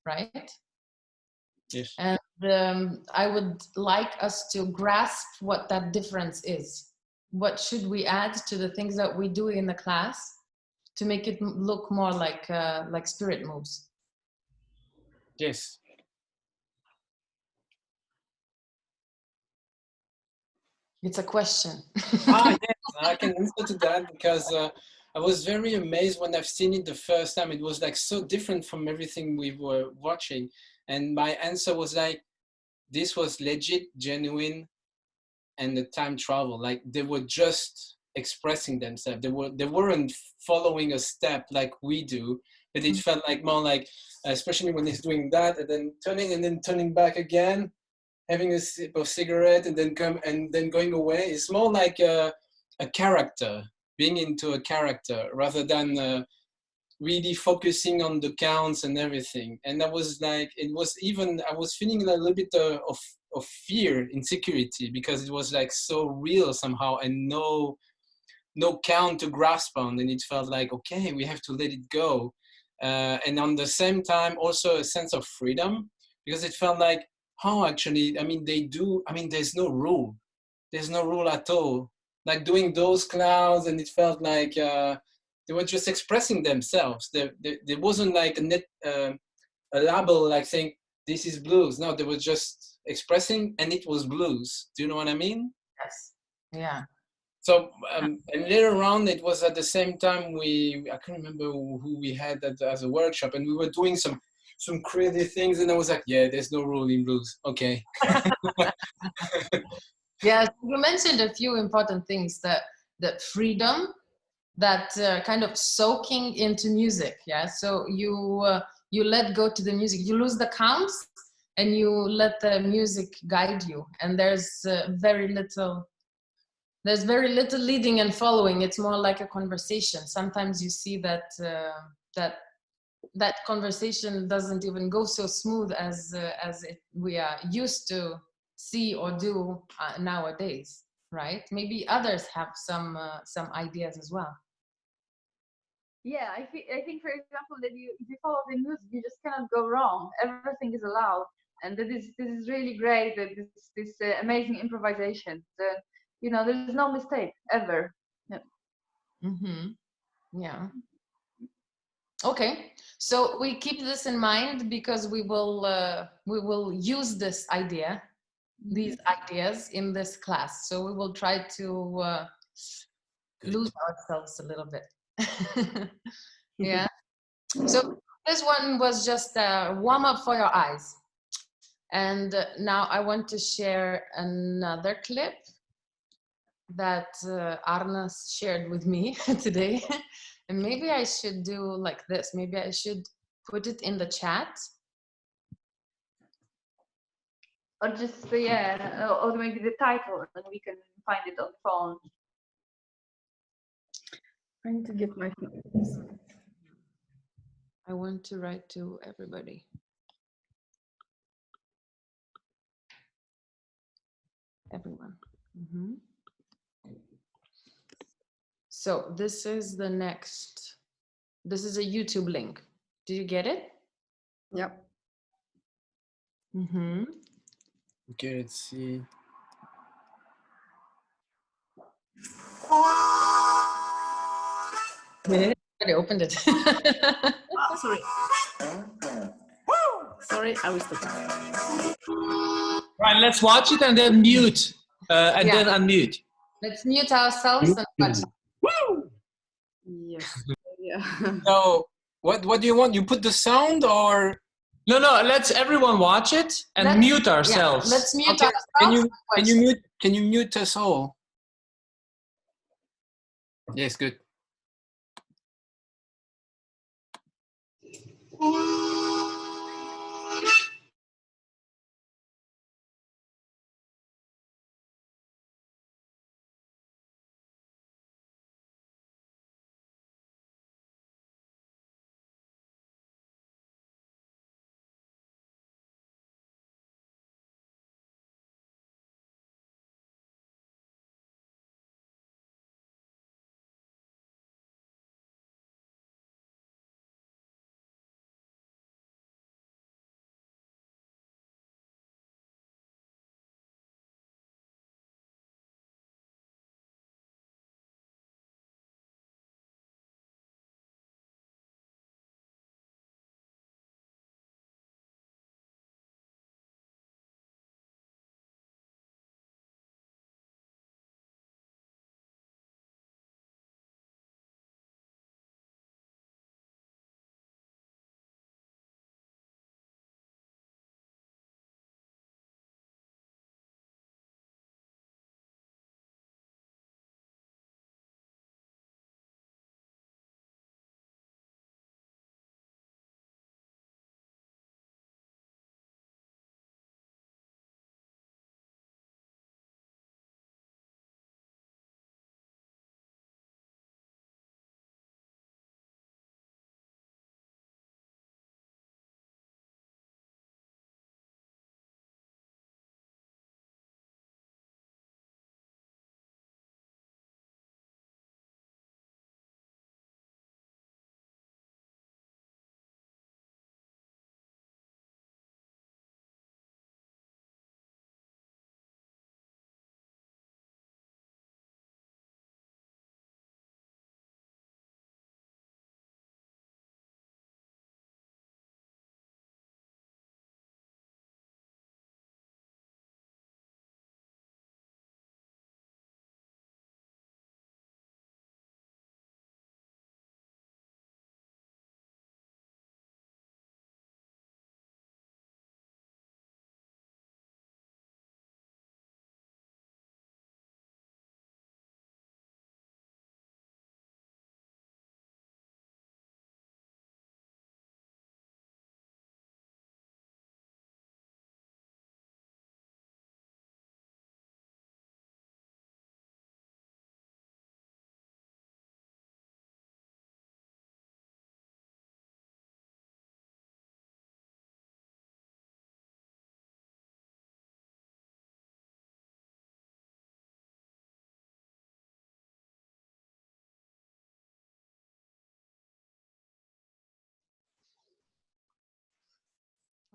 right? Yes. And I would like us to grasp what that difference is. What should we add to the things that we do in the class to make it look more like spirit moves? Yes. It's a question. Yes, I can answer to that because I was very amazed when I've seen it the first time. It was like so different from everything we were watching. And my answer was like, this was legit, genuine, and the time travel. Like they were just expressing themselves. They weren't following a step like we do, but it felt like more like, especially when he's doing that and then turning back again, having a sip of cigarette and then going away. It's more like a character, being into a character rather than really focusing on the counts and everything. And I was like, I was feeling a little bit of fear, insecurity, because it was like so real somehow and no count to grasp on. And it felt like, okay, we have to let it go. And on the same time, also a sense of freedom, because it felt like, actually, there's no rule. There's no rule at all. Like doing those clouds, and it felt like they were just expressing themselves. There wasn't like a label like saying, this is blues. No, they were just expressing, and it was blues. Do you know what I mean? Yes. Yeah. So and later on, it was at the same time I can't remember who we had as a workshop, and we were doing some crazy things, and I was like, yeah, there's no rule in blues. Okay. Yes, you mentioned a few important things, that freedom, that kind of soaking into music. Yeah, so you let go to the music, you lose the counts, and you let the music guide you, and there's very little leading and following. It's more like a conversation. Sometimes you see that that conversation doesn't even go so smooth as we are used to see or do nowadays, right? Maybe others have some ideas as well. Yeah, I think, for example, that if you follow the music, you just cannot go wrong. Everything is allowed, and this is really great. That this amazing improvisation. There's no mistake ever. Yeah. Yeah. Okay, so we keep this in mind because we will use these ideas in this class. So we will try to lose ourselves a little bit. Yeah. So this one was just a warm up for your eyes. And now I want to share another clip that Arna shared with me today. And maybe I should do like this. Maybe I should put it in the chat. Or just, or maybe the title, and we can find it on the phone. I need to get my phone. I want to write to everybody. Everyone. So this is the next. This is a YouTube link. Do you get it? Yep. Okay, let's see. I opened it. Oh, sorry. Sorry, I was looking. Right, let's watch it and then mute. Then unmute. Let's mute ourselves and watch. Woo! Yes. Yeah. So what do you want? You put the sound or? No, let's everyone watch it and mute ourselves. Yeah, let's mute ourselves. Can you mute us all? Yes, good.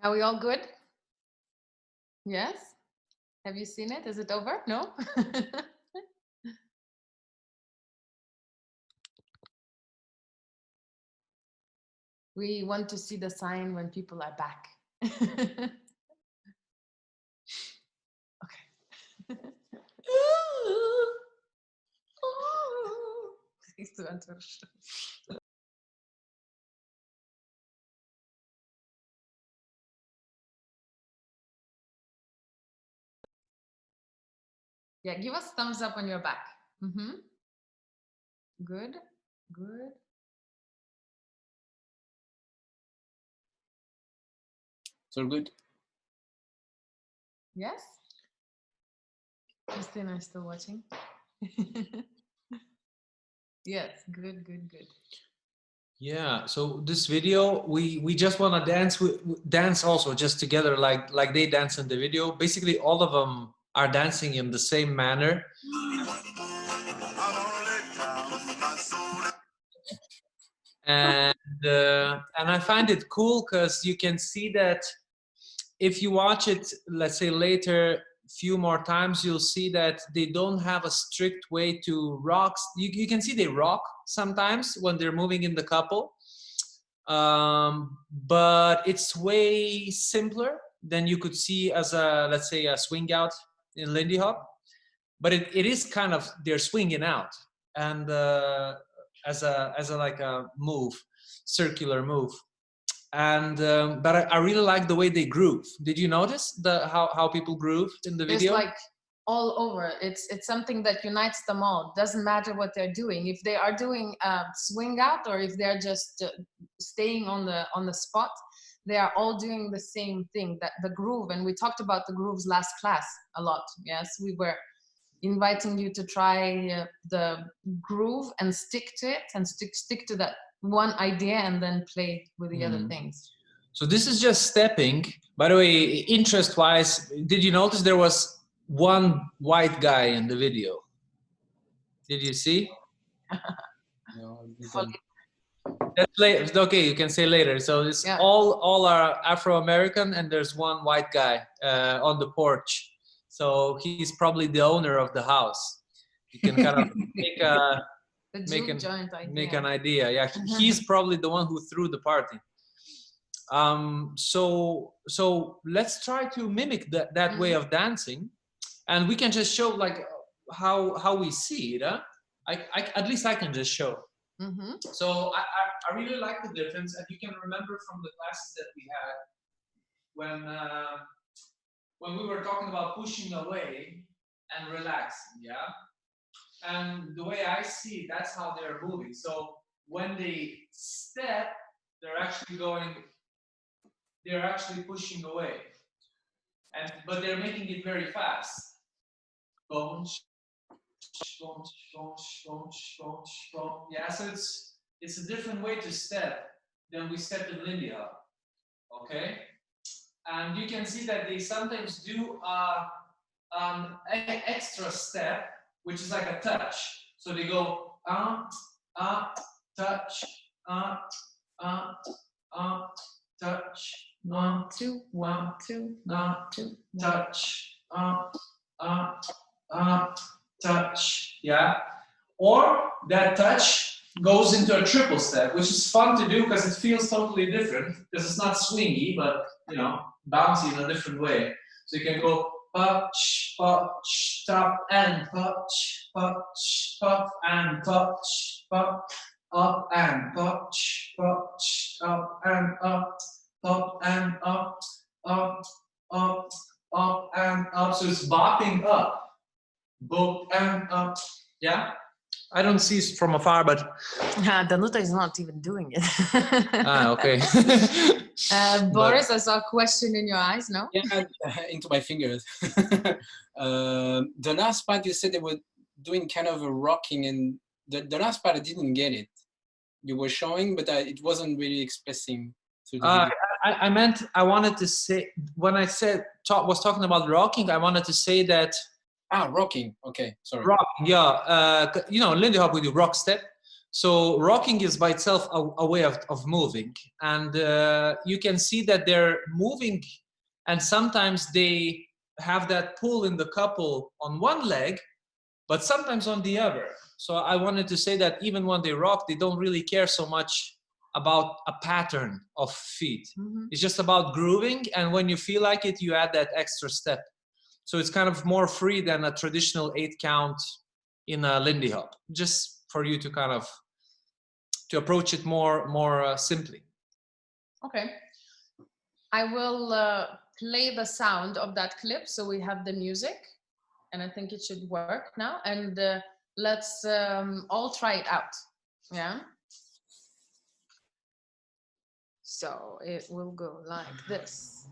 Are we all good? Yes? Have you seen it? Is it over? No? We want to see the sign when people are back. Okay. Siehst du, Anton? Yeah, give us thumbs up on your back. Good, good. So good. Yes? Christina is still watching. Yes, good, good, good. Yeah, so this video, we just want to dance dance also just together like they dance in the video. Basically, all of them are dancing in the same manner. And I find it cool because you can see that if you watch it, let's say later, few more times, you'll see that they don't have a strict way to rock. You can see they rock sometimes when they're moving in the couple, but it's way simpler than you could see as a, let's say, a swing out in Lindy Hop. But it is kind of, they're swinging out, and as a like a move, circular move. And but I really like the way they groove. Did you notice how people groove in the video? It's like all over. It's something that unites them all. Doesn't matter what they're doing. If they are doing swing out, or if they're just staying on the spot, they are all doing the same thing. That the groove, and we talked about the grooves last class a lot. Yes, we were inviting you to try the groove and stick to it, and stick to that one idea, and then play with the other things. So this is just stepping. By the way, interest-wise, did you notice there was one white guy in the video? Did you see? No, That's later. Okay, you can say later. So it's all are Afro-American, and there's one white guy on the porch. So he's probably the owner of the house. You can kind of make an idea. Yeah, he's probably the one who threw the party. So let's try to mimic that way of dancing, and we can just show like how we see it. Huh? At least I can just show. So I really like the difference, and you can remember from the classes that we had when we were talking about pushing away and relaxing. Yeah. And the way I see it, that's how they're moving. So when they step, they're actually pushing away. But they're making it very fast. Boom, boom, boom, boom, boom, boom. Yeah, so it's a different way to step than we step in Lindy Hop. Okay? And you can see that they sometimes do an extra step, which is like a touch. So they go touch, touch, 1, 2, 1, 2, 1, 2, touch, touch. Yeah. Or that touch goes into a triple step, which is fun to do because it feels totally different, because it's not swingy, but you know, bouncy in a different way. So you can go touch, touch, tap and touch, touch, tap and touch, tap, up and touch, touch, up and up and up, up, up, up and up. So it's bopping up, boop and up. Yeah. I don't see it from afar, but Danuta is not even doing it. Okay. Boris, I saw a question in your eyes. No? Yeah, into my fingers. The last part you said they were doing kind of a rocking, and the last part I didn't get it. You were showing, but it wasn't really expressing through the video. I wanted to say, when I was talking about rocking, I wanted to say that. Rocking. Okay, sorry. Rock, yeah. You know, Lindy Hop, we do rock step. So rocking is by itself a way of moving, and you can see that they're moving, and sometimes they have that pull in the couple on one leg, but sometimes on the other. So I wanted to say that even when they rock, they don't really care so much about a pattern of feet. Mm-hmm. It's just about grooving, and when you feel like it, you add that extra step. So it's kind of more free than a traditional 8 count in a Lindy Hop, just for you to kind of to approach it more simply. Okay. I will play the sound of that clip so we have the music, and I think it should work now, and let's all try it out. Yeah, so it will go like this.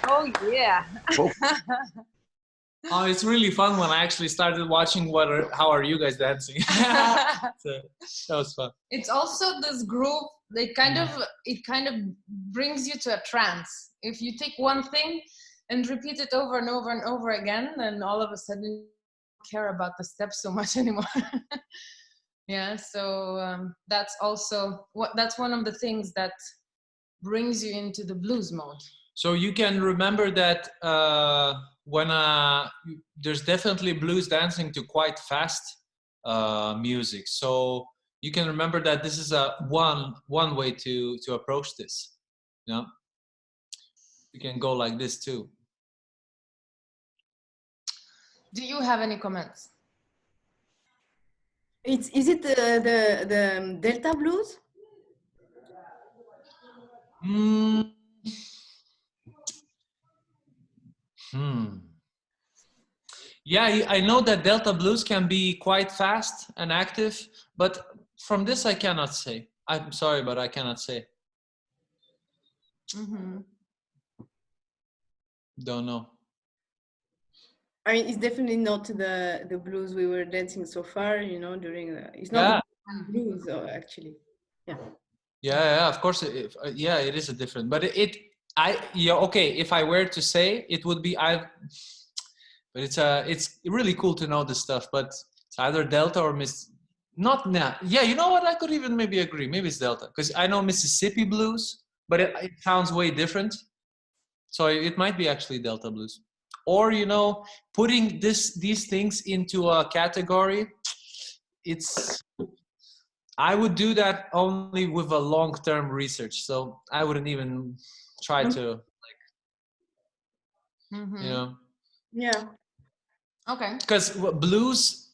Oh yeah. Oh, it's really fun when I actually started watching how are you guys dancing. So, that was fun. It's also this groove. It kind of brings you to a trance. If you take one thing and repeat it over and over and over again, then all of a sudden you don't care about the steps so much anymore. Yeah, so that's also that's one of the things that brings you into the blues mode. So you can remember that when there's definitely blues dancing to quite fast music. So you can remember that this is one way to approach this. You know, you can go like this too. Do you have any comments? Is it the Delta blues? Yeah, I know that Delta blues can be quite fast and active, but from this I cannot say. I'm sorry, but I cannot say. Mm-hmm. Don't know. I mean, it's definitely not the blues we were dancing so far, you know, during the, it's not Yeah. the blues actually. Yeah. Yeah, of course. Yeah, it is a different, but okay. If I were to say, it would be but it's really cool to know this stuff. But it's either Delta or not now. Yeah, you know what? I could even maybe agree. Maybe it's Delta because I know Mississippi blues, but it sounds way different. So it might be actually Delta blues, or putting these things into a category. I would do that only with a long-term research. So I wouldn't even try to, Mm-hmm. Yeah. Okay. because blues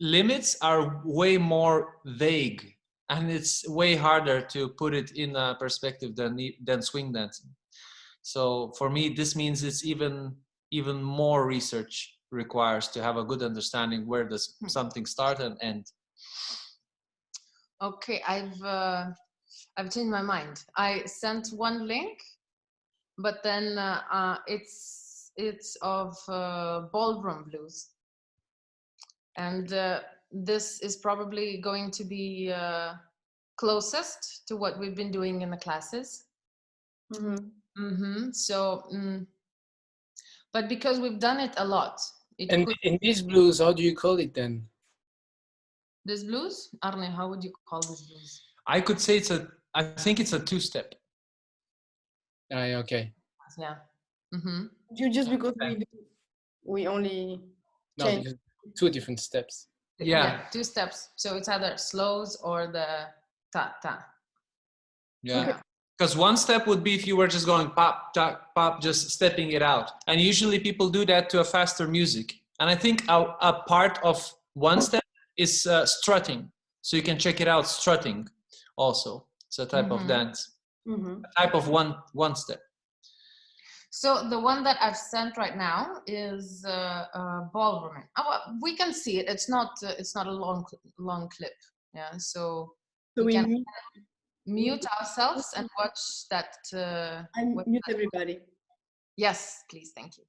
limits are way more vague, and it's way harder to put it in a perspective than swing dancing. So for me, this means it's even more research requires to have a good understanding where does something start and end. Okay, I've changed my mind. I sent one link, but then it's of ballroom blues, and this is probably going to be closest to what we've been doing in the classes. Mm-hmm. So, but because we've done it a lot, And in these blues, how do you call it then? This blues, Arne, how would you call this blues? I could say I think it's a two-step. Okay. Yeah. Mm-hmm. Just because we only No, change. because two different steps. Yeah. Two steps. So it's either slows or the ta ta. Yeah. Because one step would be if you were just going pop, ta, pop, just stepping it out. And usually people do that to a faster music. And I think a part of one step is strutting. So you can check it out, strutting also. It's a type of dance. A type of one step. So the one that I've sent right now is ballroom. We can see it. It's not a long clip. Yeah. So we can mute ourselves and watch that. I mute everybody. Yes, please. Thank you.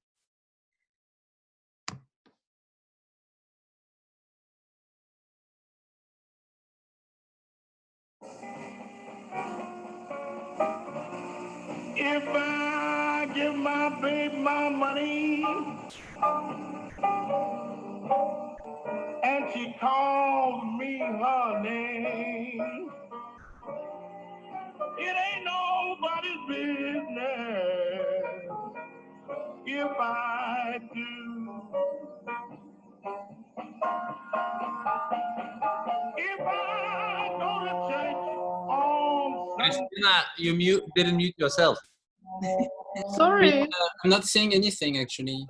If I give my babe my money and she calls me her name, it ain't nobody's business if I do. If I go to church on Christina, you didn't mute yourself. Sorry. I'm not saying anything actually.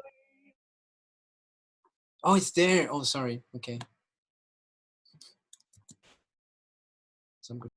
Oh, it's there. Oh, sorry. Okay. So I'm good.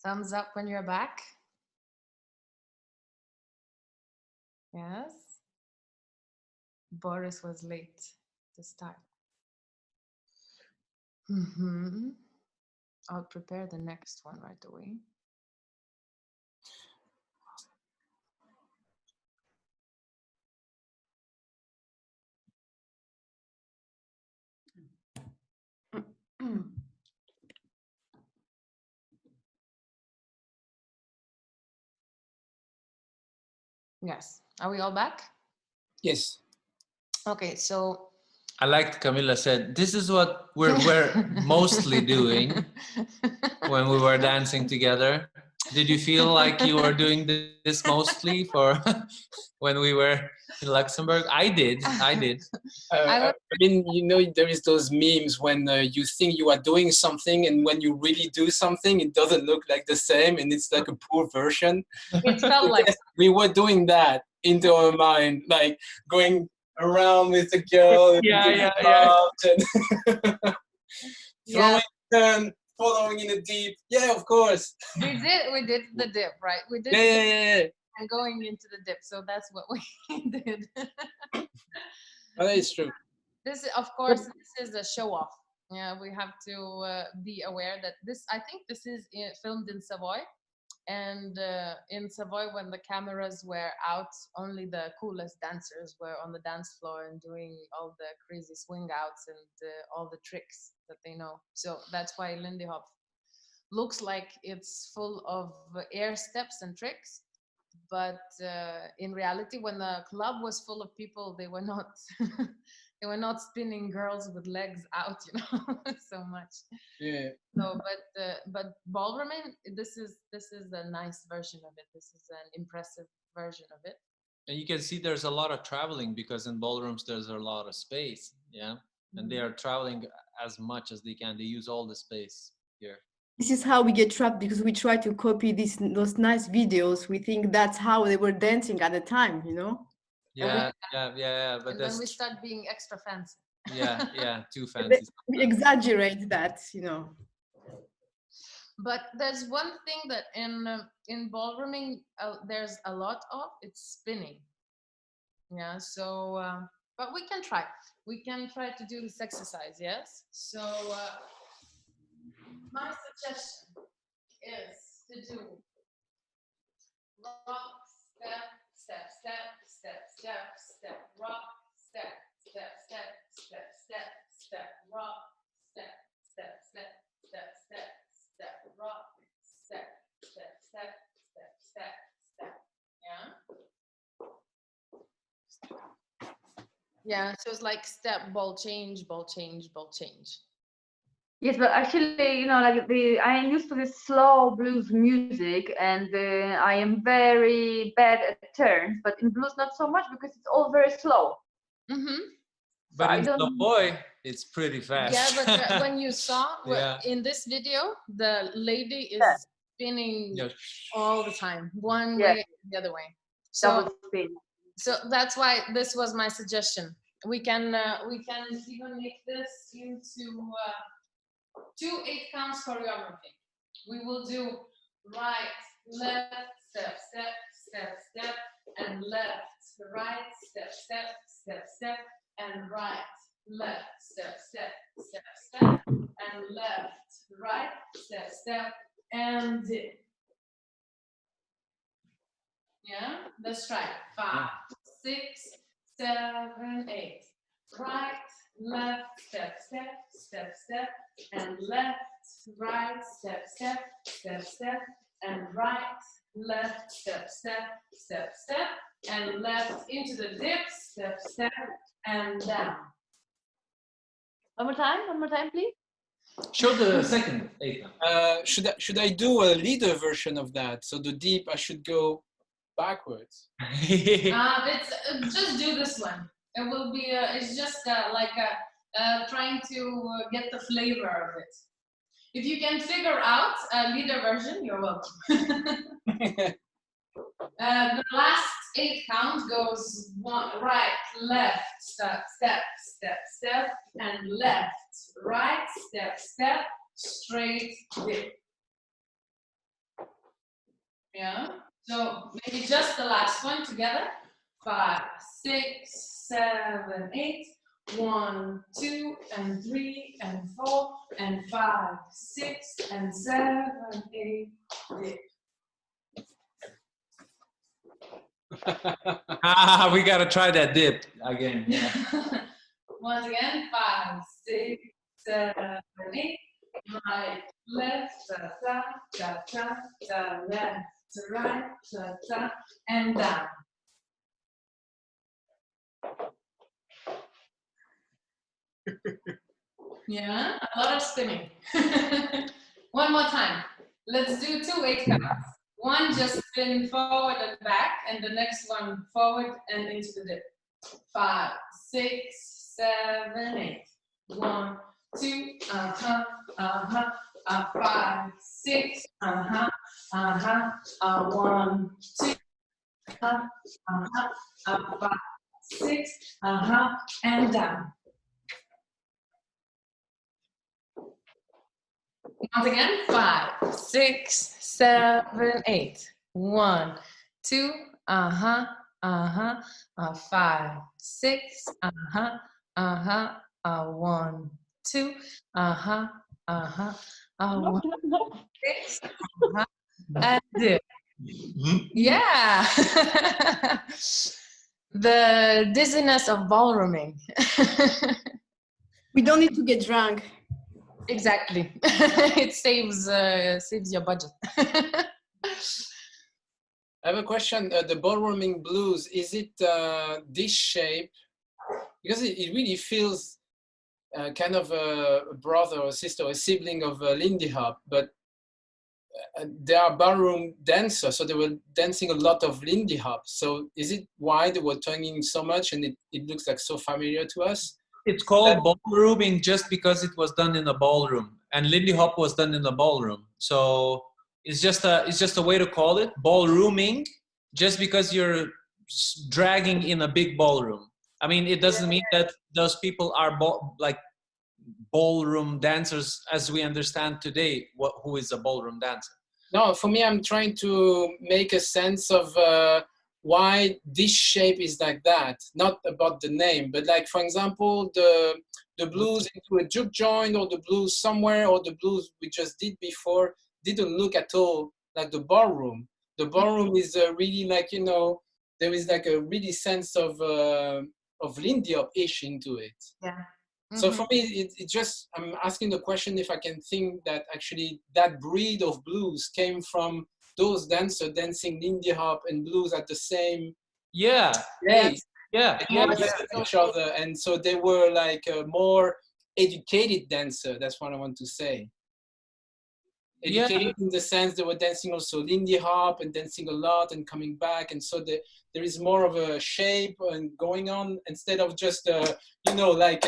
Thumbs up when you're back. Yes. Boris was late to start. I'll prepare the next one right away. Yes. Are we all back? Yes. Okay, so I liked Camilla said, this is what we're mostly doing when we were dancing together. Did you feel like you were doing this mostly for when we were in Luxembourg? I did. I mean, you know, there is those memes when you think you are doing something, and when you really do something, it doesn't look like the same, and it's like a poor version. It felt like We were doing that into our mind, like going around with the girl and Yeah. and yeah, throwing, following in a deep. Yeah, of course. we did the dip, right? We did Yeah. and going into the dip. So that's what we did. Oh, that is true. This, of course, this is a show off. Yeah, we have to be aware that this. I think this is filmed in Savoy, and in Savoy, when the cameras were out, only the coolest dancers were on the dance floor and doing all the crazy swing outs and all the tricks that they know. So that's why Lindy Hop looks like it's full of air steps and tricks. But in reality, when the club was full of people, they were not they were not spinning girls with legs out, you know, so much. Yeah. So, but ballrooming, this is a nice version of it. This is an impressive version of it. And you can see there's a lot of traveling because in ballrooms there's a lot of space. Yeah. And they are traveling as much as they can. They use all the space here. This is how we get trapped, because we try to copy those nice videos. We think that's how they were dancing at the time, you know? Yeah. But And then we start being extra fancy. yeah, too fancy. We exaggerate that, you know. But there's one thing that in ballrooming there's a lot of, it's spinning. Yeah, so but we can try to do this exercise. Yes, so my suggestion is to do rock, step, step, step, step, step, step, rock, step, step, step, step, step, step, rock, step, step, step, step, step, step, rock, step, step, step, step, step, step. Yeah. Yeah, so it's like step, ball change, ball change, ball change. Yes, but actually, you know, like I am used to this slow blues music, and I am very bad at turns. But in blues, not so much because it's all very slow. Mm-hmm. But in Savoy, it's pretty fast. Yeah, but when you saw in this video, the lady is spinning all the time, one way, the other way. So that's why this was my suggestion. We can even make this into 2 8 counts choreography. We will do right, left, step, step, step, step, and left, right, step, step, step, step, and right, left, step, step, step, step, and left, right, step, step, and dip. Yeah, let's try. 5, 6, 7, 8. Right, left, step, step, step, step, and left, right, step, step, step, step, and right, left, step, step, step, step, and left into the dip, step, step, and down. One more time, please. Show the second 8 now. Should I do a leader version of that? So the deep, I should go backwards. It's just do this one. It will be. It's just like trying to get the flavor of it. If you can figure out a leader version, you're welcome. The last 8 counts goes right, left, step, step, step, step, and left, right, step, step, straight, dip. Yeah. So maybe just the last one together. 5, 6, 7, 8. 1, 2, and 3, and 4, and 5, 6, and 7, 8. Dip. We gotta try that dip again. Yeah. Once again, 5, 6, 7, 8. Right, left, ta ta ta ta ta, left to right, ta ta, and down. Yeah, a lot of spinning. One more time. Let's do 2 8 counts. One just spin forward and back, and the next one forward and into the dip. 5, 6, 7, 8. 1, 2, 5, 6, 1, 2, 5, 6, and down. Once again, 5, 6, 7, 8. 1, 2, 5, 6, 1, 2, 1, 6, and dip. Yeah. The dizziness of ballrooming. We don't need to get drunk. Exactly. It saves your budget. I have a question. The ballrooming blues, is it this shape? Because it really feels kind of a brother or sister or a sibling of Lindy Hop, but they are ballroom dancers, so they were dancing a lot of Lindy Hop. So is it why they were turning so much and it looks like so familiar to us? It's called ballrooming just because it was done in a ballroom, and Lindy Hop was done in a ballroom. So it's just a way to call it ballrooming, just because you're dragging in a big ballroom. I mean, it doesn't mean that those people are like ballroom dancers as we understand today. Who is a ballroom dancer? No, for me, I'm trying to make a sense of why this shape is like that. Not about the name, but like, for example, the blues into a juke joint, or the blues somewhere, or the blues we just did before didn't look at all like the ballroom. The ballroom is really like, you know, there is like a really sense of Lindy Hop-ish into it. Yeah. So for me, it just, I'm asking the question if I can think that actually that breed of blues came from those dancers dancing Lindy Hop and blues at the same place. Yeah. Each other, and so they were like a more educated dancer. That's what I want to say. Educated in the sense they were dancing also Lindy Hop and dancing a lot and coming back, and so there is more of a shape and going on instead of just you know, like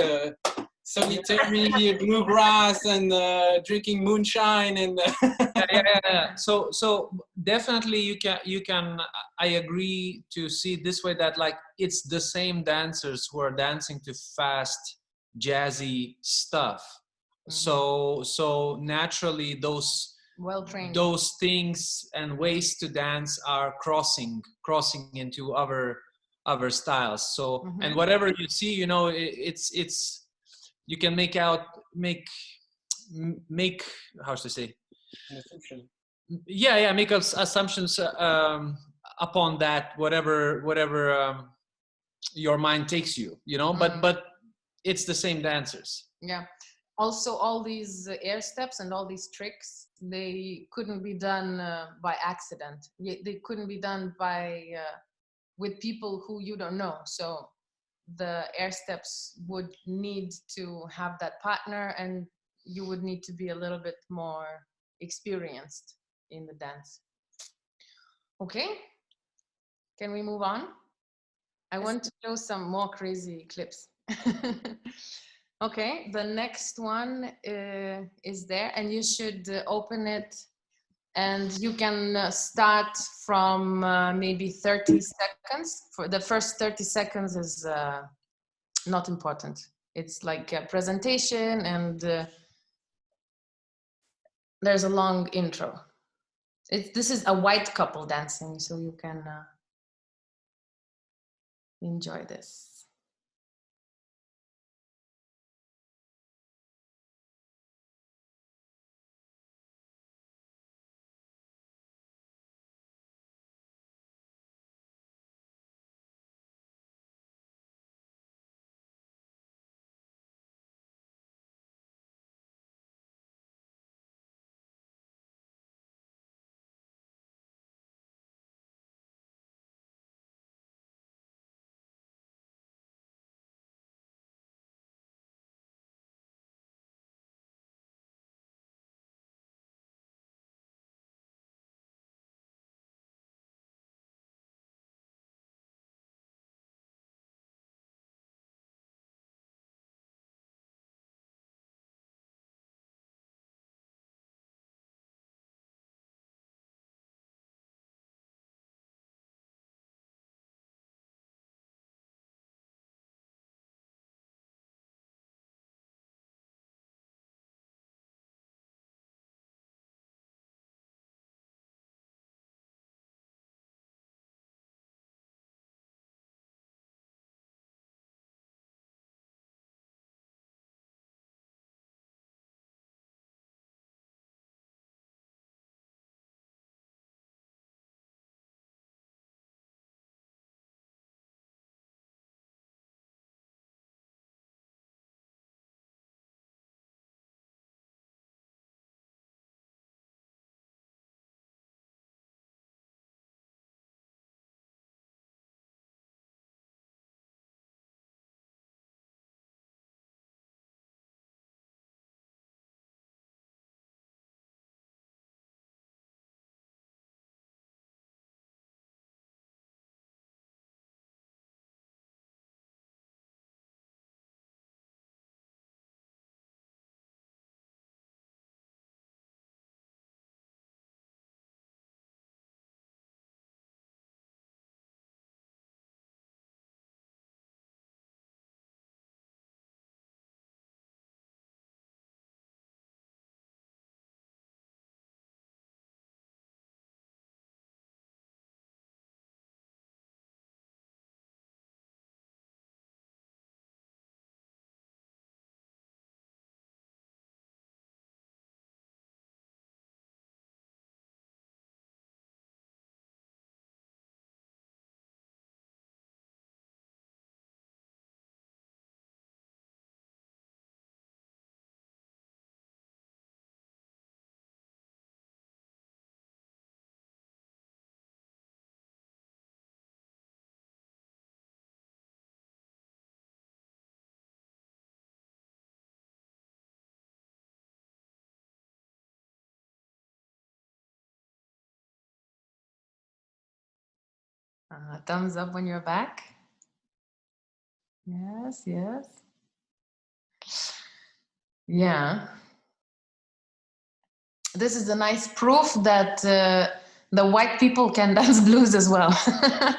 solitary bluegrass and drinking moonshine and yeah. So definitely you can I agree to see it this way, that like it's the same dancers who are dancing to fast jazzy stuff. So naturally those well-trained. Those things and ways to dance are crossing into other styles. So and whatever you see, you know, it's you can make how should I say? Yeah, make assumptions upon that, whatever your mind takes you, you know. But it's the same dancers. Yeah. Also, all these air steps and all these tricks, they couldn't be done by accident. They couldn't be done by with people who you don't know. So the air steps would need to have that partner, and you would need to be a little bit more experienced in the dance. Okay, can we move on? I want to show some more crazy clips. Okay, the next one is there, and you should open it, and you can start from maybe 30 seconds. For the first 30 seconds is not important. It's like a presentation, and there's a long intro. This is a white couple dancing, so you can enjoy this. Thumbs up when you're back. Yes, yes. Yeah. This is a nice proof that the white people can dance blues as well.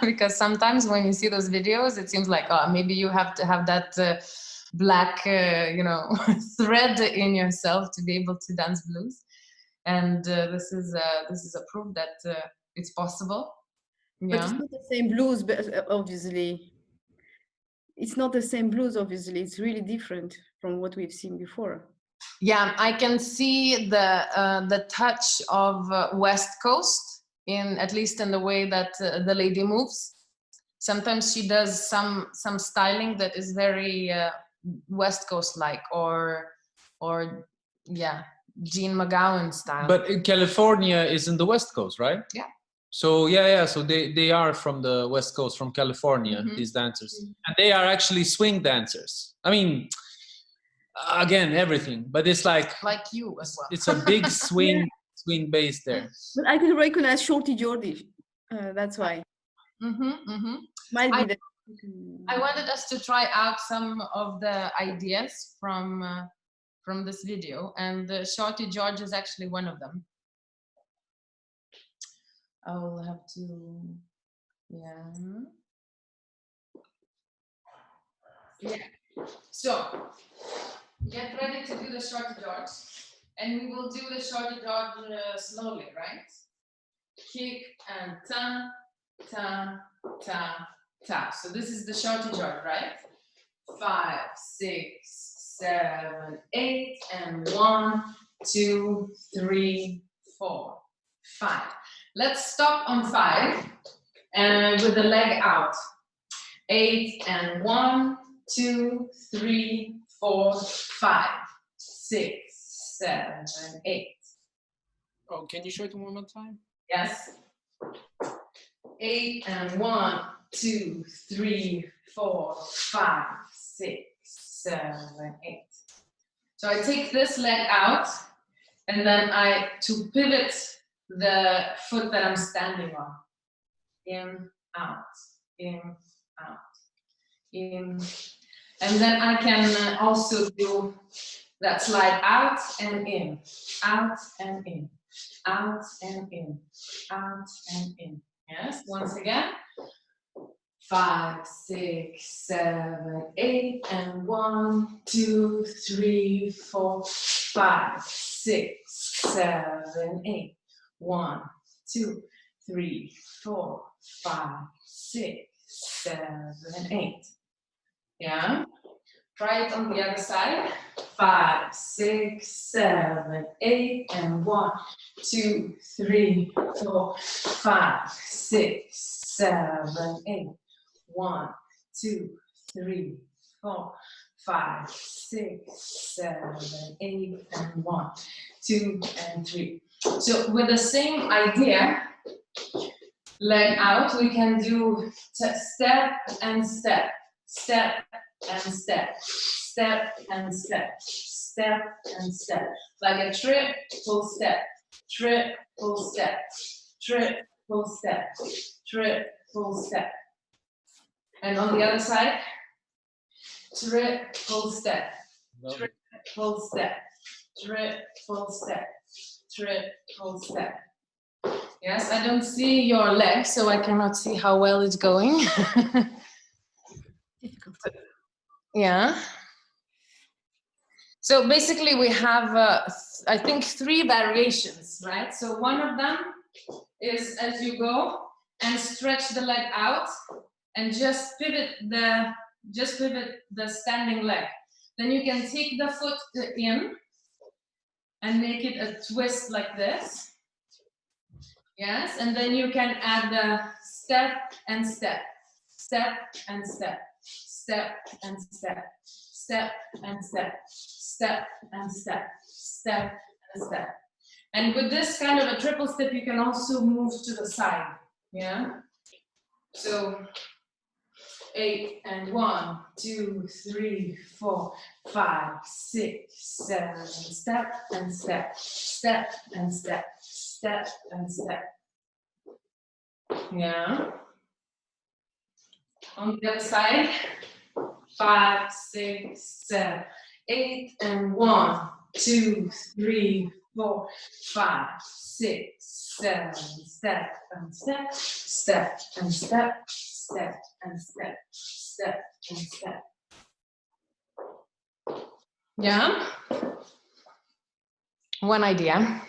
Because sometimes when you see those videos, it seems like, oh, maybe you have to have that black, thread in yourself to be able to dance blues. And this is a proof that it's possible. But Yeah. it's not the same blues, but obviously. It's not the same blues, obviously. It's really different from what we've seen before. Yeah, I can see the touch of West Coast in, at least in the way that the lady moves. Sometimes she does some styling that is very West Coast like, or yeah, Jean McGowan style. But in California is in the West Coast, right? Yeah. So yeah. So they are from the West Coast, from California, Mhm. these dancers, and they are actually swing dancers. I mean, again, everything, but it's like you as well. it's a big swing base there. But I could recognize Shorty Geordie. That's why. Might be that. I wanted us to try out some of the ideas from this video, and Shorty George is actually one of them. I will have to, yeah. So get ready to do the Shorty George, and we will do the Shorty George slowly, right? Kick and ta ta ta tap. So this is the shorty joint, right? 5, 6, 7, 8, and 1, 2, 3, 4, 5. Let's stop on 5 and with the leg out. 8 and 1, 2, 3, 4, 5, 6, 7, 8. Oh, can you show it one more time? Yes. 8 and 1, 2, 3, 4, 5, 6, 7, 8. So I take this leg out, and then to pivot the foot that I'm standing on. In, out, in, out, in. And then I can also do that slide out and in, out and in, out and in, out and in. Yes, once again. 5, 6, 7, 8, and 1, 2, 3, 4, 5, 6, 7, 8. 1, 2, 3, 4, 5, 6, 7, 8. Yeah. Try it on the other side. 5, 6, 7, 8, and 1, 2, 3, 4, 5, 6, 7, 8. 1, 2, 3, 4, 5, 6, 7, 8, and 1, 2, and 3. So with the same idea, leg out, we can do step and step, step and step, step and step, step and step. Like a triple step, triple step, triple step, triple step. And on the other side, triple step, triple step, triple step, triple step. Yes, I don't see your leg, so I cannot see how well it's going. Difficult. Yeah. So basically we have, I think, 3 variations, right? So one of them is as you go and stretch the leg out and just pivot the standing leg. Then you can take the foot in and make it a twist like this. Yes, and then you can add the step and step, step and step, step and step, step and step, step and step, step and step. And with this kind of a triple step, you can also move to the side. Yeah. So 8 and 1, 2, 3, 4, 5, 6, 7, step and step, step and step, step and step. Yeah. On the other side, 5, 6, 7, 8 and 1, 2, 3, 4, 5, 6, 7, step and step, step and step, step and step, step and step. Yeah. One idea.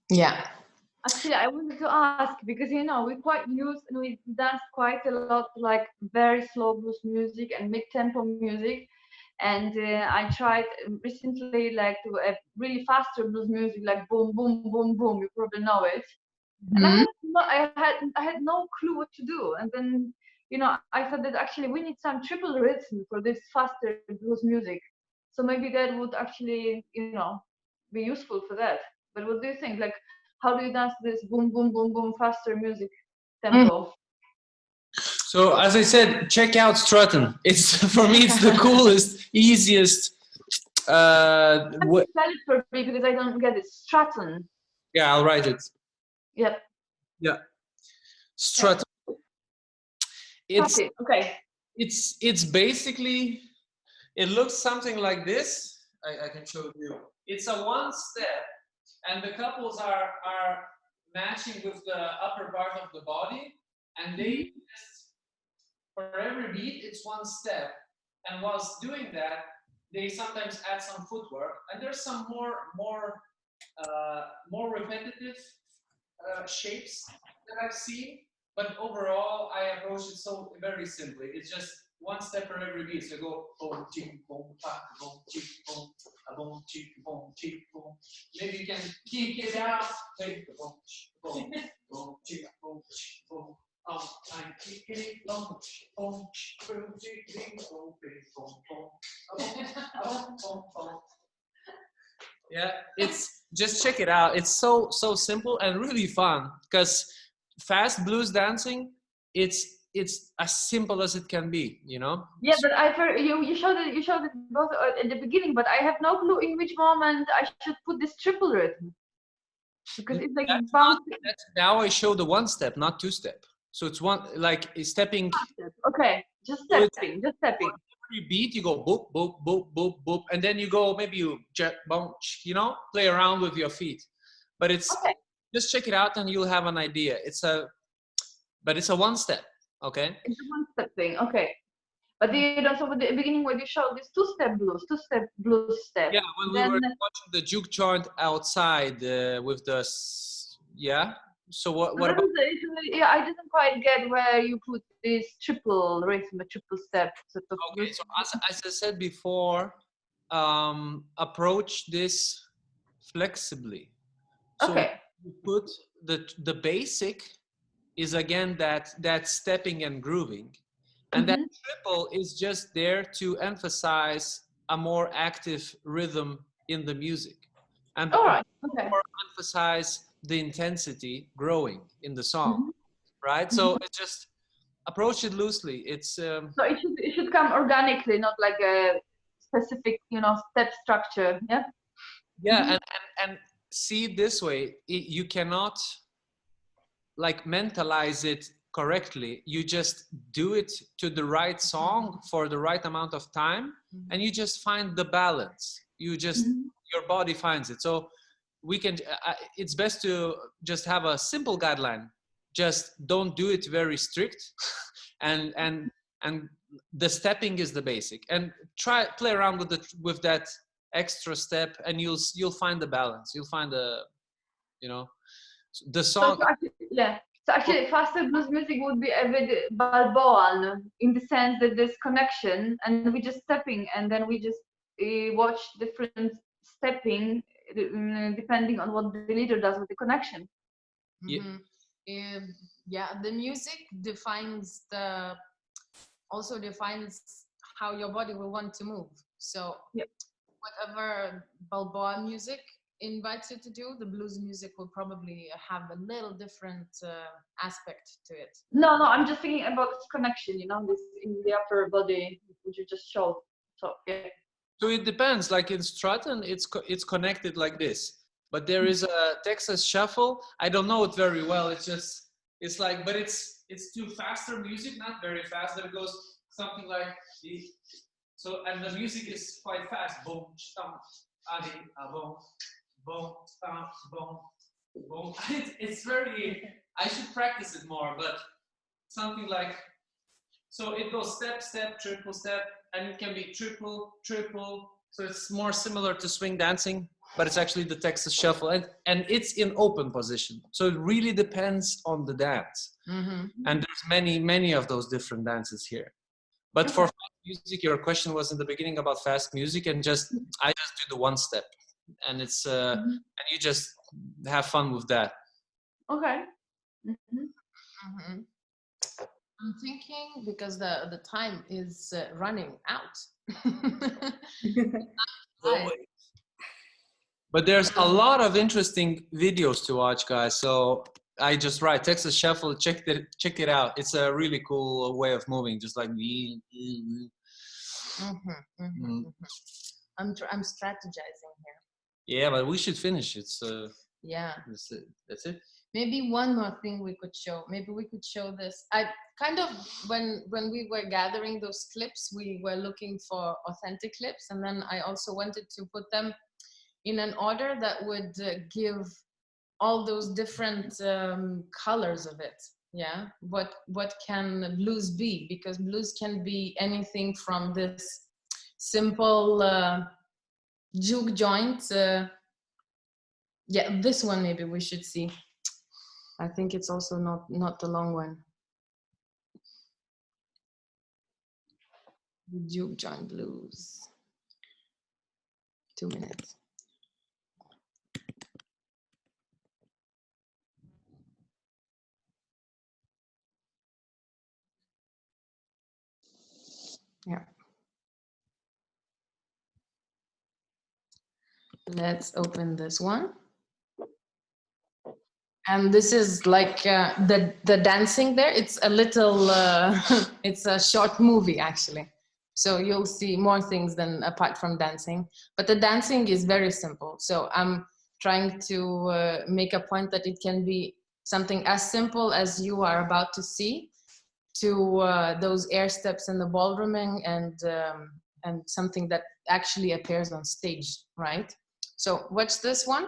Yeah. Actually, I wanted to ask because we we dance quite a lot like very slow blues music and mid-tempo music, and I tried recently like to a really faster blues music like boom boom boom boom. You probably know it, and I had no clue what to do, and then I thought that actually we need some triple rhythm for this faster blues music, so maybe that would actually be useful for that. But what do you think? Like, how do you dance this boom, boom, boom, boom, faster music tempo? So as I said, check out Strutton. It's for me, it's the coolest, easiest. Spell it for me because I don't get it. Stratton. Yeah, I'll write it. Yep. Yeah, Strutton. It's okay. It's basically, it looks something like this. I can show you. It's a one step, and the couples are matching with the upper part of the body, and they just, for every beat, it's one step. And whilst doing that, they sometimes add some footwork, and there's some more repetitive shapes that I've seen, but overall I approach it so very simply. It's just one step for every beat. So you go boom, ching, boom, pa, boom, ching, boom, a boom, ching, boom, ching, boom. Maybe you can kick it out. Take the boom, boom, boom, ching, boom, boom. Oh, I'm kicking it, boom, boom, boom, ching, boom, boom, boom, boom, boom. Yeah, it's just check it out. It's so simple and really fun because fast blues dancing, it's as simple as it can be, you know. Yeah, but I've heard you showed it both at the beginning, but I have no clue in which moment I should put this triple rhythm because it's like bouncing. Now I show the one step, not two step. So it's one like stepping. Okay, just So it's- stepping, just stepping. Every beat you go boop boop boop boop boop, and then you go maybe you jet bounce, you know, play around with your feet. But it's Okay. just check it out and you'll have an idea. It's a one step. Okay. It's a one-step thing. Okay. But you know, so at the beginning when you showed this two-step blues step. Yeah, when we then were watching the juke joint outside with the yeah. So what about? Yeah, I didn't quite get where you put this triple rhythm, a triple step sort of. Okay, so as I said before, approach this flexibly. So Okay. you put the basic is again that stepping and grooving, and that triple is just there to emphasize a more active rhythm in the music, and All right. Okay. more emphasize the intensity growing in the song, right? So it's just approach it loosely. It's So it should come organically, not like a specific, you know, step structure. Yeah. yeah, and see it this way, you cannot like mentalize it correctly. You just do it to the right song for the right amount of time, and you just find the balance. You just your body finds it. So we can it's best to just have a simple guideline. Just don't do it very strict and the stepping is the basic, and play around with that extra step, and you'll find the balance. You'll find the, you know, the song. So actually, faster blues music would be a bit Balboa in the sense that there's connection, and we just stepping, and then we just watch different stepping depending on what the leader does with the connection. Yeah, the music defines how your body will want to move. So whatever Balboa music invites you to do, the blues music will probably have a little different aspect to it. No, I'm just thinking about this connection, you know, this in the upper body, which you just showed. So yeah. So it depends. Like in Stratton, it's connected like this. But there is a Texas Shuffle. I don't know it very well. It's like, but it's too faster music, not very fast. But it goes something like this. So, and the music is quite fast. Boom, stomp, adi, boom, boom, stomp, boom, boom. It's very. I should practice it more, but something like. So it goes step, step, triple step, and it can be triple, triple. So it's more similar to swing dancing, but it's actually the Texas Shuffle, and it's in open position. So it really depends on the dance. And there's many of those different dances here. But for fast music, your question was in the beginning about fast music, and I just do the one step, and it's and you just have fun with that. Okay. I'm thinking because the time is running out. But there's a lot of interesting videos to watch, guys. So I just write Texas Shuffle. Check it out. It's a really cool way of moving, just like me. I'm strategizing here. Yeah, but we should finish. It's yeah. That's it. Maybe one more thing we could show. Maybe we could show this. I kind of when we were gathering those clips, we were looking for authentic clips, and then I also wanted to put them in an order that would give all those different colors of it. Yeah, what can blues be? Because blues can be anything from this simple juke joint. Yeah, this one maybe we should see. I think it's also not the long one. The Duke John Blues. 2 minutes. Yeah. Let's open this one. And this is like the dancing there. It's a little, it's a short movie actually. So you'll see more things than apart from dancing. But the dancing is very simple. So I'm trying to make a point that it can be something as simple as you are about to see, to those air steps in the ballrooming, and something that actually appears on stage, right? So watch this one.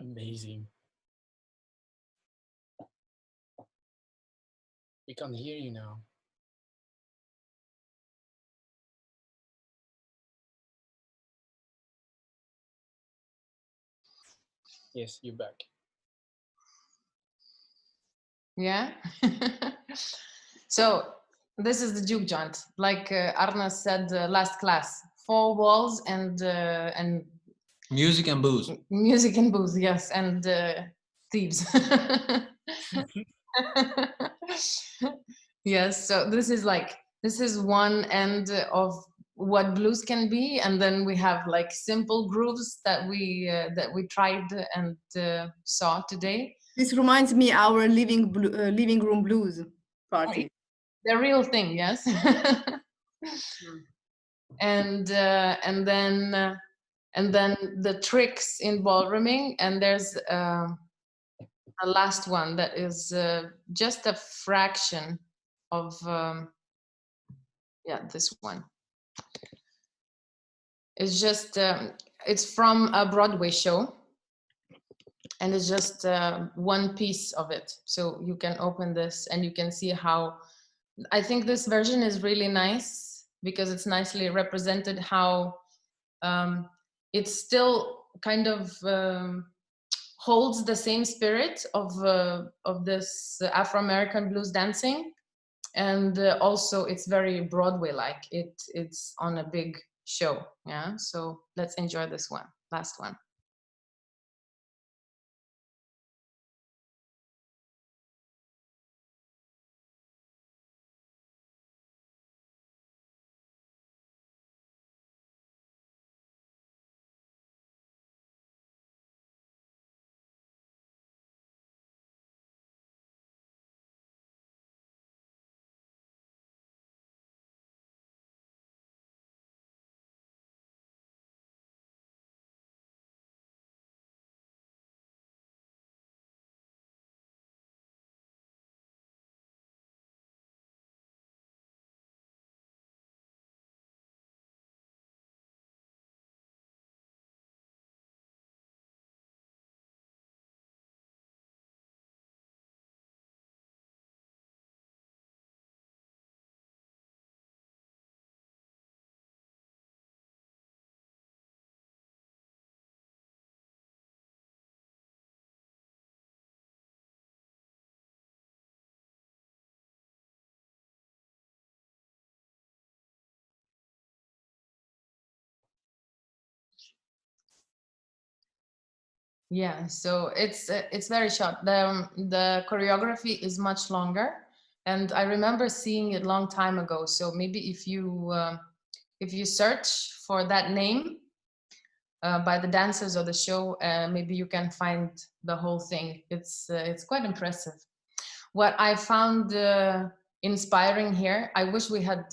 Amazing. We can't hear you now. Yes, you're back. Yeah. So this is the juke joint, like Arna said last class. 4 walls and Music and booze. music and booze, yes, and thieves. Yes. So this is one end of what blues can be, and then we have like simple grooves that we tried and saw today. This reminds me our living room blues party. The real thing, yes. And then the tricks in ballrooming, and there's a last one that is just a fraction of this one. It's just it's from a Broadway show, and it's just one piece of it. So you can open this and you can see how I think this version is really nice, because it's nicely represented how it still kind of holds the same spirit of this Afro-American blues dancing, and also it's very Broadway-like. It's on a big show, yeah. So let's enjoy this one, last one. Yeah, so it's very short. The choreography is much longer, and I remember seeing it long time ago. So maybe if you search for that name by the dancers or the show, maybe you can find the whole thing. It's quite impressive. What I found inspiring here, I wish we had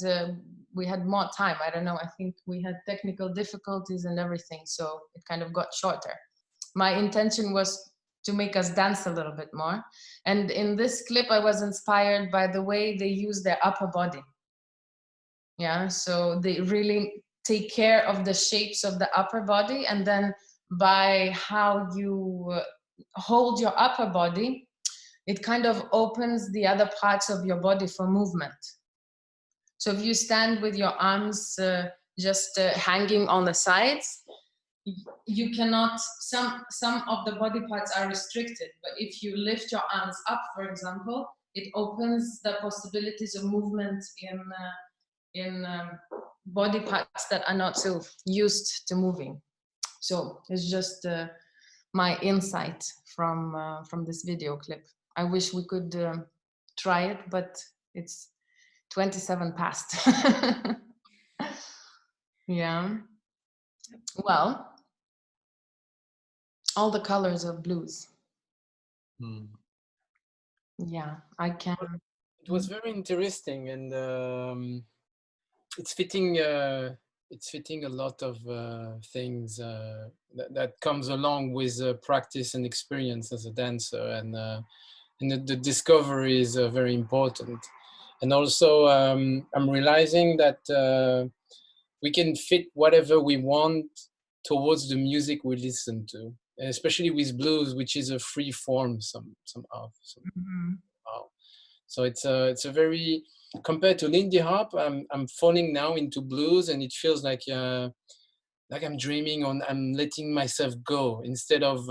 more time. I don't know. I think we had technical difficulties and everything, so it kind of got shorter. My intention was to make us dance a little bit more. And in this clip, I was inspired by the way they use their upper body. Yeah, so they really take care of the shapes of the upper body, and then by how you hold your upper body, it kind of opens the other parts of your body for movement. So if you stand with your arms just hanging on the sides, you cannot, some of the body parts are restricted, but if you lift your arms up, for example, it opens the possibilities of movement in body parts that are not so used to moving. So it's just my insight from this video clip. I wish we could try it, but it's 27 past. Yeah. Well, all the colors of blues. Yeah, I can. It was very interesting, and it's fitting. It's fitting a lot of things that comes along with practice and experience as a dancer, and the discovery is very important. And also, I'm realizing that we can fit whatever we want towards the music we listen to, especially with blues, which is a free form somehow. So it's a very, compared to Lindy Hop, I'm falling now into blues, and it feels like I'm dreaming on, I'm letting myself go instead of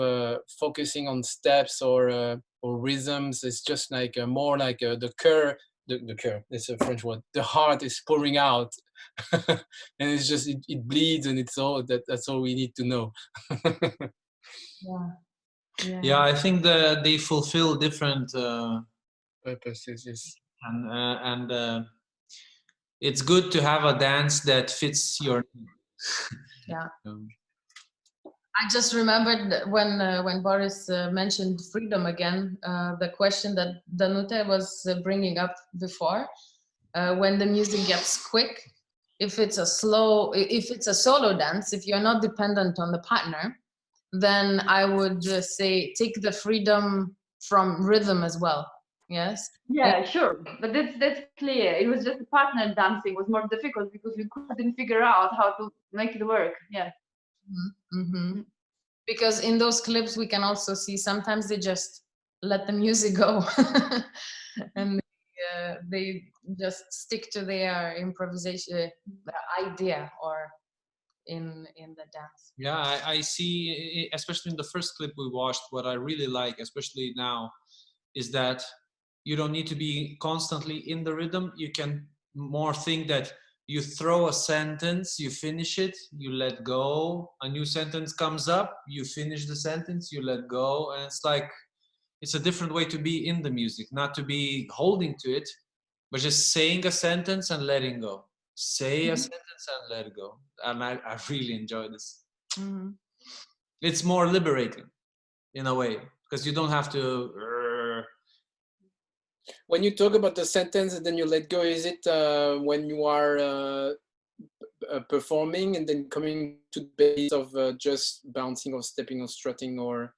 focusing on steps or rhythms. It's just like more like the cœur, the cœur. It's a French word. The heart is pouring out, and it's just it bleeds, and it's all that's all we need to know. Yeah, I think they fulfill different purposes. Yes. And it's good to have a dance that fits your. Yeah. I just remembered when Boris mentioned freedom again, the question that Danute was bringing up before, when the music gets quick, if it's a solo dance, if you're not dependent on the partner, then I would say take the freedom from rhythm as well. Yes. Yeah, sure, but that's clear. It was just the partner dancing was more difficult because we couldn't figure out how to make it work. Yeah. Mm-hmm. Because in those clips we can also see sometimes they just let the music go and they just stick to their improvisation idea or in the dance. Yeah, I see, especially in the first clip we watched, what I really like, especially now, is that you don't need to be constantly in the rhythm. You can more think that you throw a sentence, you finish it, you let go, a new sentence comes up, you finish the sentence, you let go, and it's like, it's a different way to be in the music, not to be holding to it, but just saying a sentence and letting go. Say a sentence and let go. And I really enjoy this. Mm-hmm. It's more liberating in a way, because you don't have to. When you talk about the sentence and then you let go, is it when you are performing and then coming to the base of just bouncing or stepping or strutting, or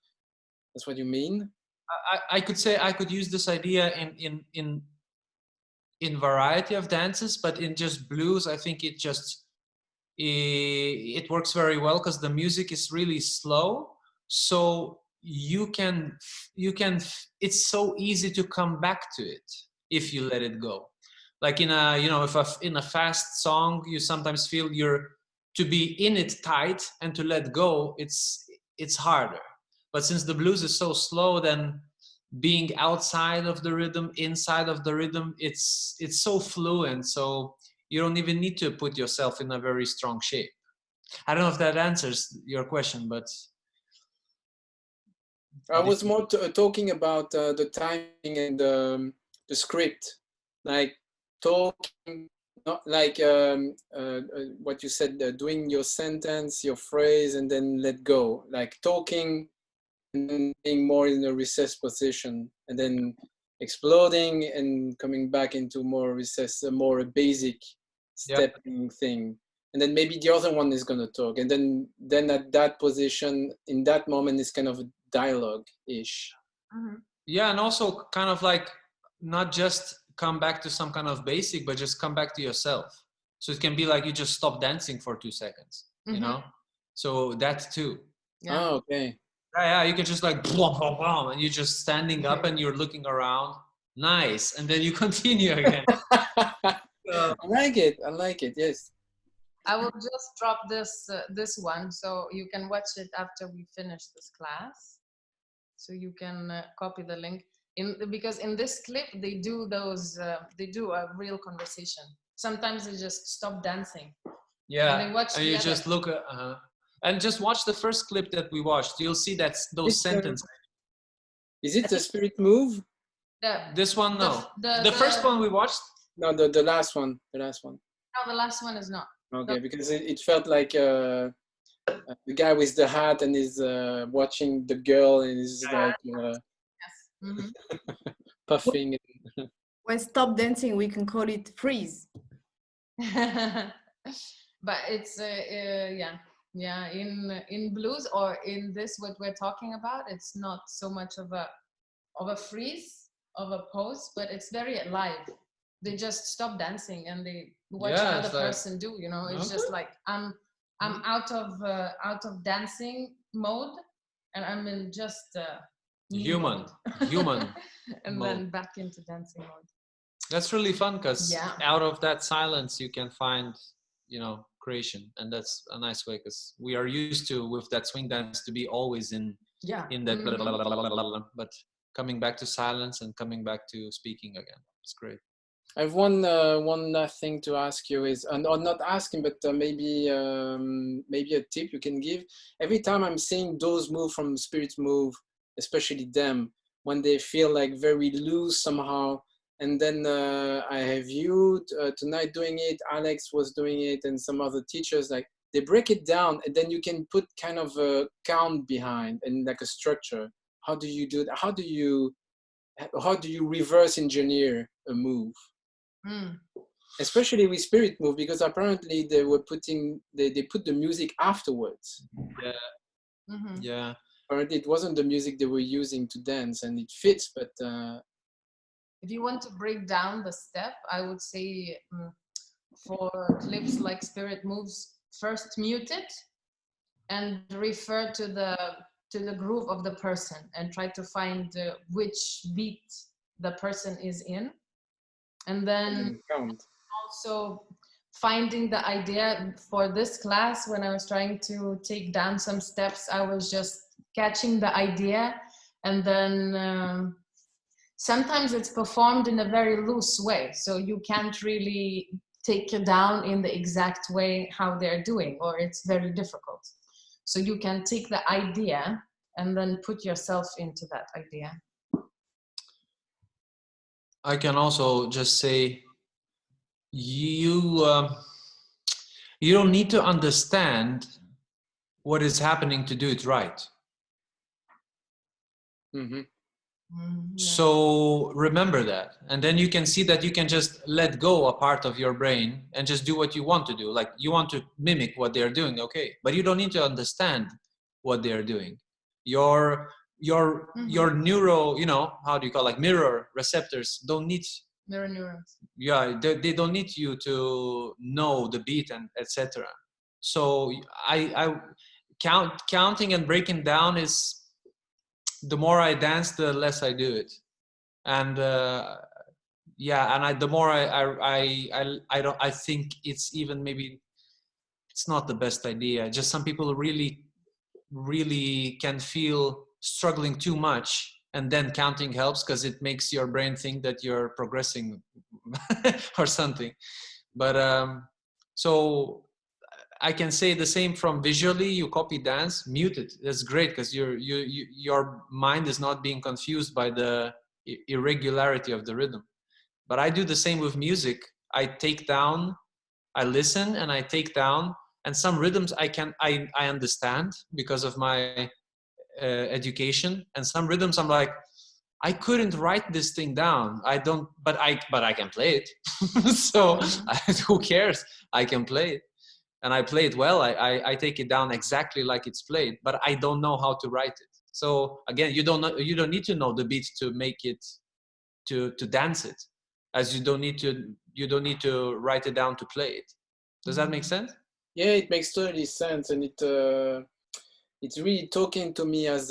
that's what you mean? I could say I could use this idea in variety of dances, but in just blues, I think it works very well because the music is really slow. So you can it's so easy to come back to it if you let it go. Like in a, in a fast song, you sometimes feel to be in it tight, and to let go, it's harder. But since the blues is so slow, then being outside of the rhythm, inside of the rhythm, it's so fluent, so you don't even need to put yourself in a very strong shape. I don't know if that answers your question, but I was more talking about the timing and the script, like talking, not like what you said, doing your sentence, your phrase, and then let go, like talking and then being more in a recessed position, and then exploding and coming back into more recessed, more basic stepping thing. And then maybe the other one is going to talk, and then at that position, in that moment, is kind of a dialogue-ish. Yeah, and also kind of like not just come back to some kind of basic, but just come back to yourself. So it can be like you just stop dancing for 2 seconds, you know? So that too. Yeah. Oh, okay. Yeah, you can just like blah, blah, blah, and you're just standing up and you're looking around. Nice. And then you continue again. I like it. I like it. Yes. I will just drop this one so you can watch it after we finish this class. So you can copy the link because in this clip they do a real conversation. Sometimes they just stop dancing. Yeah, and they watch and you just look at and just watch the first clip that we watched. You'll see that those sentences. Is it the spirit move? This one, no. The first one we watched. No, the last one. The last one. No, the last one is not. Okay, because it felt like the guy with the hat and is watching the girl and is like puffing. When stop dancing, we can call it freeze. But it's in blues or in this what we're talking about, it's not so much of a freeze of a pose, but it's very alive. They just stop dancing and they watch another person do, you know. It's just like I'm out of dancing mode and I'm in just human and mode. then back into dancing mode. That's really fun because out of that silence you can find, you know, creation, and that's a nice way because we are used to with that swing dance to be always in that but coming back to silence and coming back to speaking again. It's great. I have one last thing to ask you is, or not asking, but maybe a tip you can give. Every time I'm seeing those move from Spirit Move, especially them, when they feel like very loose somehow, and then I have you tonight doing it, Alex was doing it, and some other teachers, like they break it down, and then you can put kind of a count behind and like a structure. How do you do that? How do you reverse engineer a move? Especially with Spirit Move, because apparently they were they put the music afterwards. Yeah. Apparently it wasn't the music they were using to dance, and it fits, but if you want to break down the step, I would say for clips like Spirit Moves, first mute it and refer to the groove of the person and try to find which beat the person is in. And then also finding the idea for this class, when I was trying to take down some steps, I was just catching the idea, and then sometimes it's performed in a very loose way, so you can't really take it down in the exact way how they're doing, or it's very difficult. So you can take the idea and then put yourself into that idea. I can also just say you don't need to understand what is happening to do it right. So remember that, and then you can see that you can just let go a part of your brain and just do what you want to do. Like you want to mimic what they're doing, okay, but you don't need to understand what they're doing. Your neuro, you know, how do you call it? Like mirror receptors don't need mirror neurons. Yeah, they don't need you to know the beat and etc. So I counting and breaking down is, the more I dance, the less I do it, and the more I think it's even maybe it's not the best idea. Just some people really can feel struggling too much, and then counting helps because it makes your brain think that you're progressing or something. But so I can say the same from visually. You copy dance, mute it. That's great because your mind is not being confused by the irregularity of the rhythm. But I do the same with music. I take down, I listen, and I take down. And some rhythms I understand because of my education, and some rhythms I'm like, I couldn't write this thing down. I don't, but I can play it. So who cares? I can play it, and I play it well. I take it down exactly like it's played, but I don't know how to write it. So again, you don't need to know the beat to make it, to dance it, as you don't need to write it down to play it. Does that make sense? Yeah, it makes totally sense, and it's really talking to me as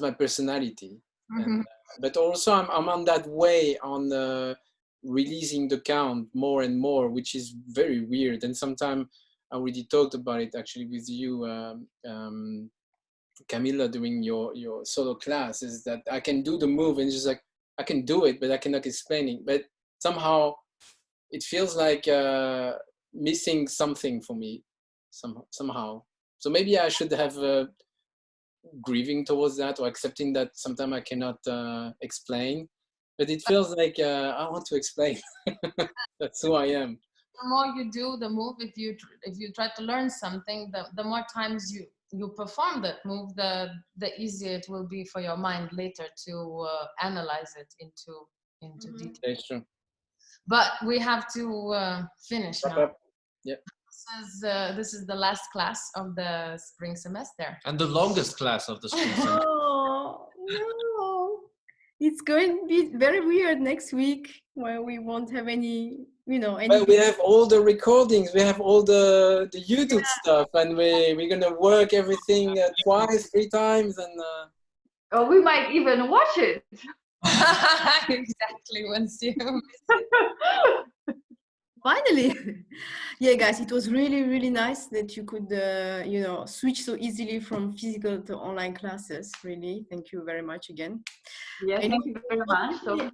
my personality. And, but also I'm on that way on releasing the count more and more, which is very weird. And sometimes I already talked about it actually with you, Camilla, during your solo class, is that I can do the move and it's just like I can do it, but I cannot explain it. But somehow it feels like missing something for me somehow. So maybe I should have grieving towards that, or accepting that sometimes I cannot explain, but it feels like I want to explain. That's who I am. The more you do the move, if you try to learn something, the more times you perform that move, the easier it will be for your mind later to analyze it into detail. That's true. But we have to finish Wrap now. up. Yeah. This is the last class of the spring semester. And the longest class of the spring semester. Oh no! It's going to be very weird next week where we won't have any, any. Well, we have all the recordings, we have all the YouTube stuff, and we're gonna work everything twice, 3 times, and. Or we might even watch it. Exactly, once you Finally. Yeah, guys, it was really, really nice that you could, switch so easily from physical to online classes. Really, thank you very much again. Yeah, I thank you very much. So,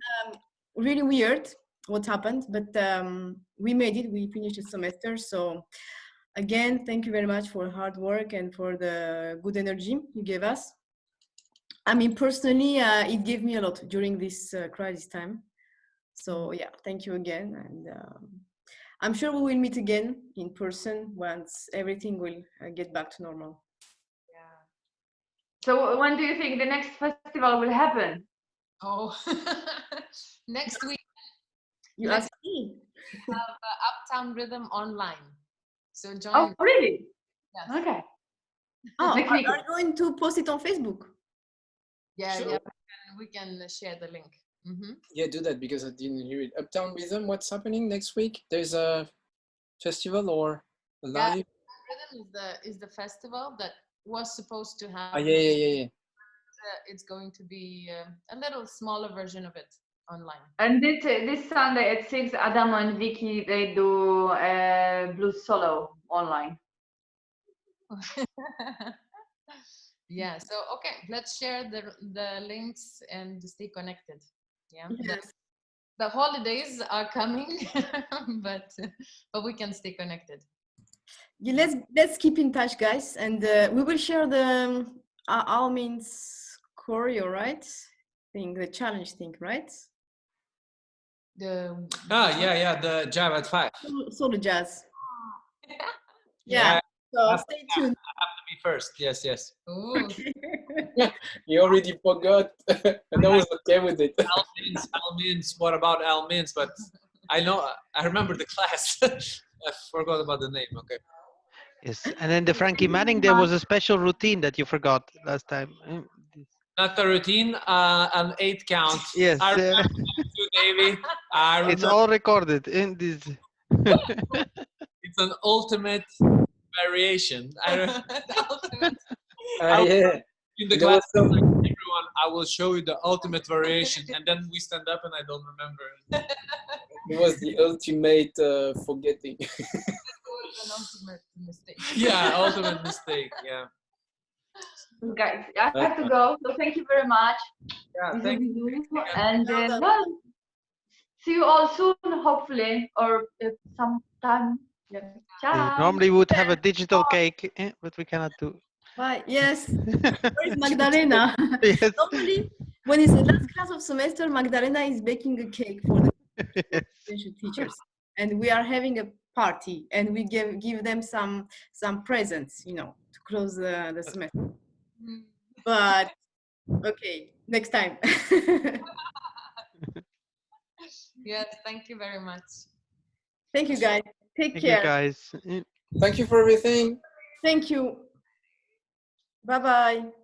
really weird what happened, but we made it. We finished the semester. So again, thank you very much for hard work and for the good energy you gave us. I mean, personally, it gave me a lot during this crisis time. So yeah, thank you again. And I'm sure we will meet again in person once everything will get back to normal. yeah. so when do you think the next festival will happen? Oh, next week You Next- asked me. we have Uptown Rhythm online. So join. Oh, really? Yes. Okay. Oh, Next are week. you going to post it on Facebook? Yeah, Sure. yeah. We can share the link. Yeah, do that because I didn't hear it. Uptown Rhythm, what's happening next week? There's a festival or a Yeah. live? Rhythm is the festival that was supposed to have. Ah, yeah. It's going to be a little smaller version of it online. And this Sunday at 6, Adam and Vicky, they do blues solo online. Yeah. So okay, let's share the links and stay connected. Yeah. Yes. The holidays are coming, but we can stay connected. Yeah, let's keep in touch, guys, and we will share the Almin's choreo, right? The challenge thing, right? The Yeah, the Jam at 5. Solo jazz. Yeah, Yeah. So that's- stay tuned. Me first. Yes. oh, You already forgot, and I was okay with it. Al Mins. What about Al Mins? But I remember the class. I forgot about the name. Okay. Yes, and then the Frankie Manning, there was a special routine that you forgot last time. Not a routine, an 8 count. Yes, I remember too, Davey. I remember it's all recorded in this. it's an ultimate variation. the ultimate. Yeah. In the There class, was some- like, everyone, I will show you the ultimate variation, and then we stand up, and I don't remember. It was the ultimate forgetting. An ultimate mistake. Yeah, ultimate mistake. Yeah. Guys, I have to go. So thank you very much. Yeah. Bisous, Thank bisous. And Well done. well, see you all soon, hopefully, or sometime Yeah. Ciao. Normally we would have a digital cake, but we cannot do. Bye. Yes. Where is Magdalena? Yes. Normally, when it's the last class of semester, Magdalena is baking a cake for the potential teachers, and we are having a party, and we give them some presents, you know, to close the semester. But okay, next time. Yes, thank you very much. Thank you, guys. Take Thank you, care. guys. Thank you for everything. Thank you. Bye bye.